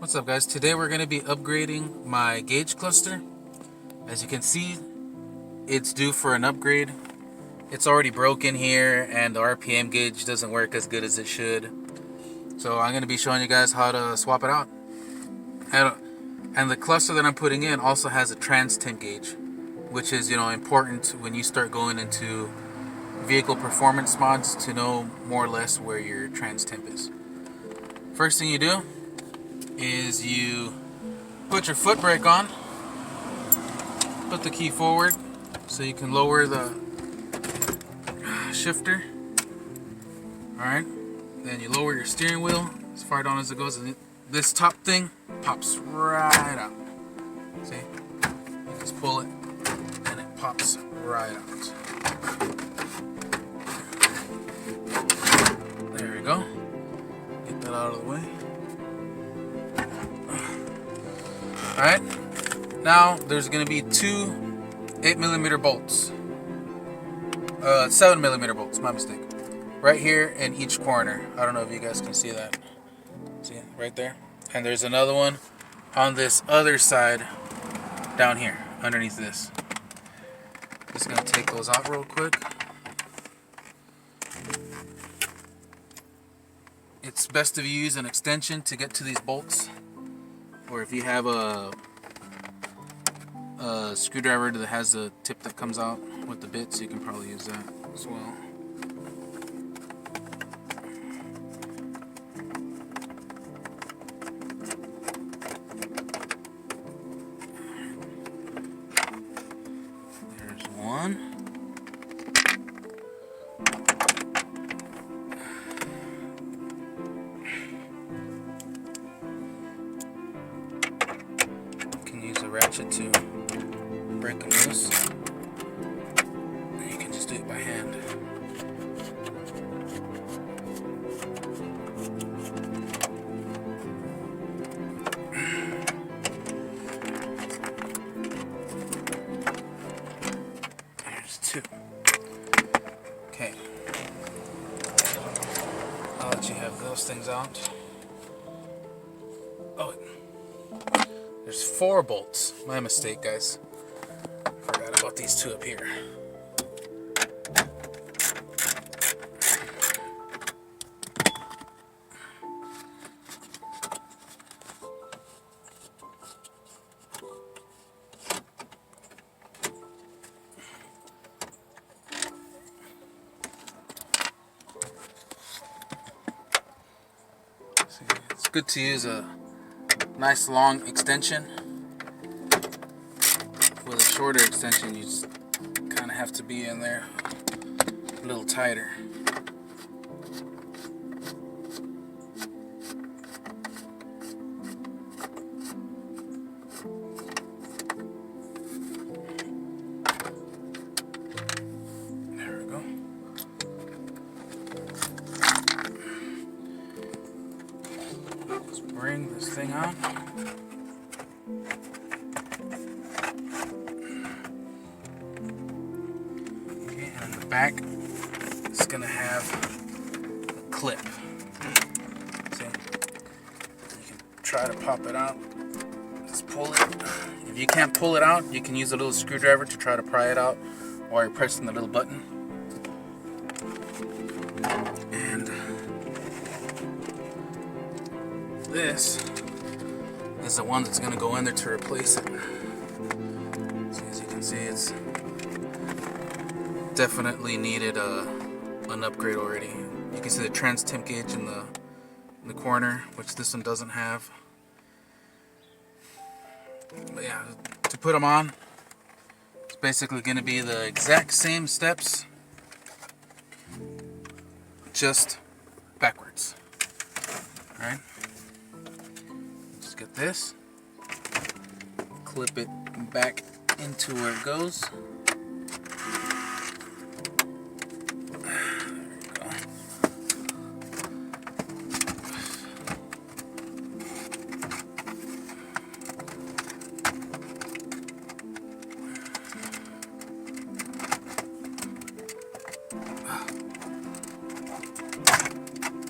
What's up, guys? Today we're going to be upgrading my gauge cluster. As you can see, it's due for an upgrade. It's already broken here and the RPM gauge doesn't work as good as it should. So I'm going to be showing you guys how to swap it out. And the cluster that I'm putting in also has a trans temp gauge, which is, important when you start going into vehicle performance mods to know more or less where your trans temp is. First thing you do is you put your foot brake on, put the key forward so you can lower the shifter. Alright, then you lower your steering wheel as far down as it goes, and this top thing pops right out. See? You just pull it and it pops right out. There we go. Get that out of the way. Alright, now there's going to be two 8mm bolts. 7mm bolts, my mistake. Right here in each corner. I don't know if you guys can see that. See it right there? And there's another one on this other side down here, underneath this. Just going to take those out real quick. It's best if you use an extension to get to these bolts. Or if you have a screwdriver that has a tip that comes out with the bits, you can probably use that as well. There's one. Ratchet to break them loose. You can just do it by hand. There's two. Okay. I'll let you have those things out. Oh, there's 4 bolts. My mistake, guys. Forgot about these 2 up here. See, it's good to use a nice long extension. With a shorter extension, you just kind of have to be in there a little tighter. There we go. Let's bring this thing out. Back, it's gonna have a clip. See? You can try to pop it out. Just pull it. If you can't pull it out, you can use a little screwdriver to try to pry it out while you're pressing the little button. And this is the one that's gonna go in there to replace it. So as you can see, it's definitely needed an upgrade already. You can see the trans temp gauge in the corner, which this one doesn't have. But yeah, to put them on, it's basically going to be the exact same steps, just backwards. Alright, just get this, clip it back into where it goes.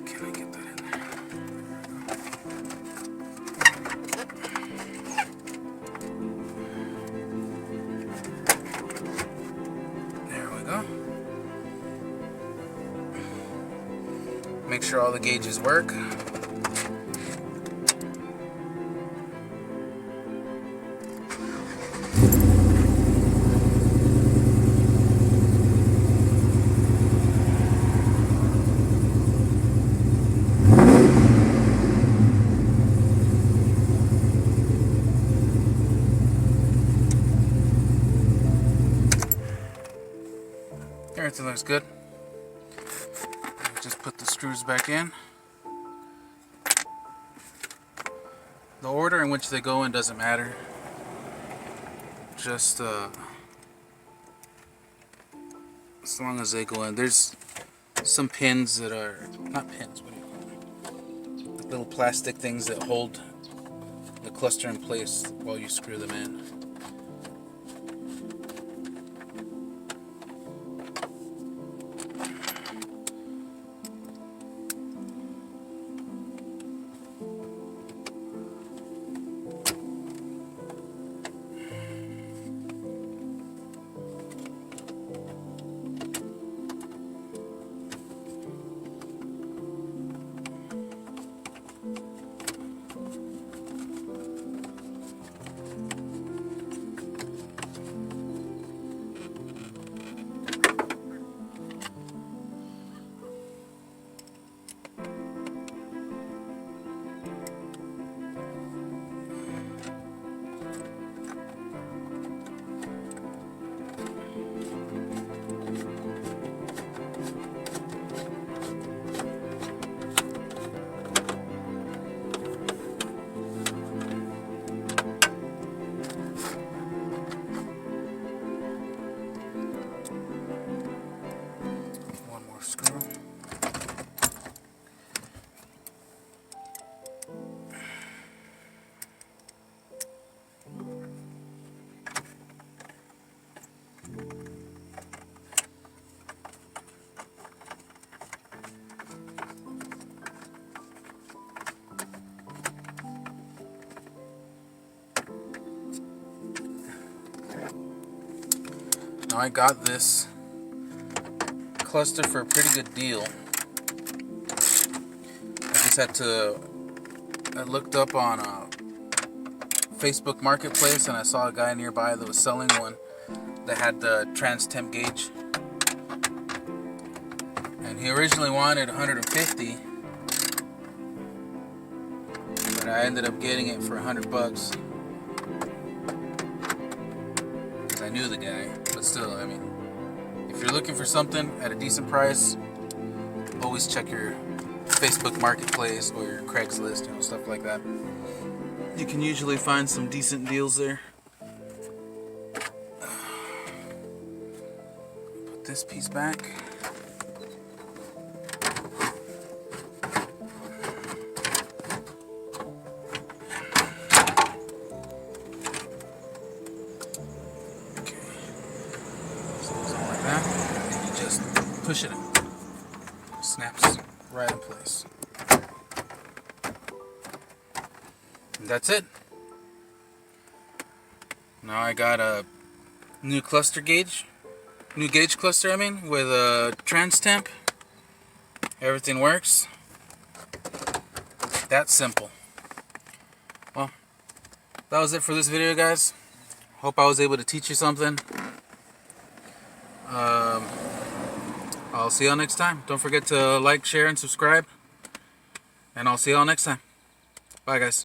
Can I get that in there? Make sure all the gauges work. Everything looks good. Just put the screws back in. The order in which they go in doesn't matter. Just as long as they go in. There's some pins that are not pins. What do you call them? Like little plastic things that hold the cluster in place while you screw them in. Screw. Now I got this cluster for a pretty good deal. I looked up on Facebook Marketplace and I saw a guy nearby that was selling one that had the trans temp gauge, and he originally wanted 150, but I ended up getting it for $100 because I knew the guy. But still, I mean, if you're looking for something at a decent price, always check your Facebook Marketplace or your Craigslist, stuff like that. You can usually find some decent deals there. Put this piece back. Okay. So something like that, and you just push it in. Snaps right in place. And that's it. Now I got a new cluster gauge, new gauge cluster I mean, with a trans temp. Everything works. That's simple. Well, that was it for this video, guys. Hope I was able to teach you something. I'll see y'all next time. Don't forget to like, share, and subscribe. And I'll see y'all next time. Bye, guys.